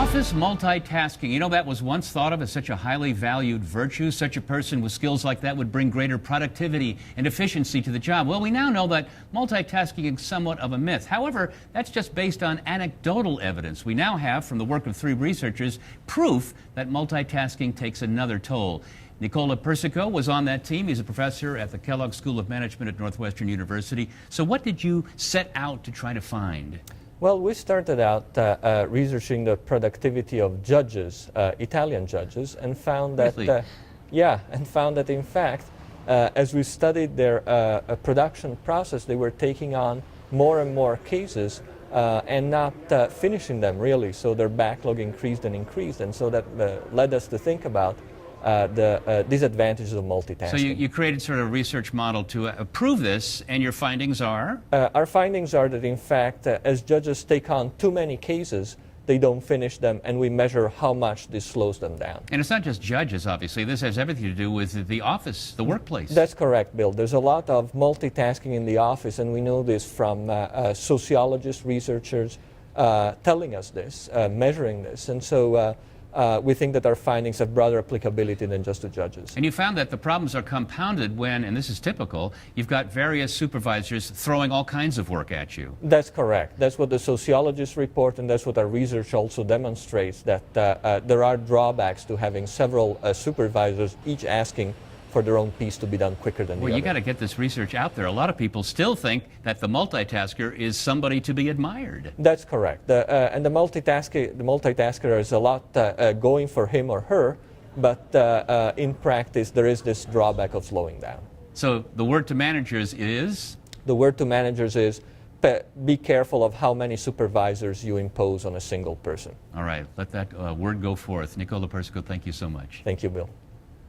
Office multitasking. You know, that was once thought of as such a highly valued virtue. Such a person with skills like that would bring greater productivity and efficiency to the job. Well, we now know that multitasking is somewhat of a myth. However, that's just based on anecdotal evidence. We now have, from the work of 3 researchers, proof that multitasking takes another toll. Nicola Persico was on that team. He's a professor at the Kellogg School of Management at Northwestern University. So what did you set out to try to find? Well, we started out researching the productivity of judges, Italian judges, and found that, in fact, as we studied their production process, they were taking on more and more cases and not finishing them really. So their backlog increased and increased, and so that led us to think about the disadvantages of multitasking. So you created sort of a research model to prove this, and your findings are? Our findings are that, in fact, as judges take on too many cases, they don't finish them, and we measure how much this slows them down. And it's not just judges, obviously. This has everything to do with the office, the workplace. That's correct, Bill. There's a lot of multitasking in the office, and we know this from sociologists, researchers telling us this, measuring this. And so we think that our findings have broader applicability than just to judges. And you found that the problems are compounded when, and this is typical, you've got various supervisors throwing all kinds of work at you. That's correct. That's what the sociologists report, and that's what our research also demonstrates, that there are drawbacks to having several supervisors, each asking for their own piece to be done quicker than the other. Well, you got to get this research out there. A lot of people still think that the multitasker is somebody to be admired. That's correct. And the multitasker is a lot going for him or her, but in practice there is this drawback of slowing down. So the word to managers is? The word to managers is be careful of how many supervisors you impose on a single person. All right, let that word go forth. Nicola Persico, thank you so much. Thank you, Bill.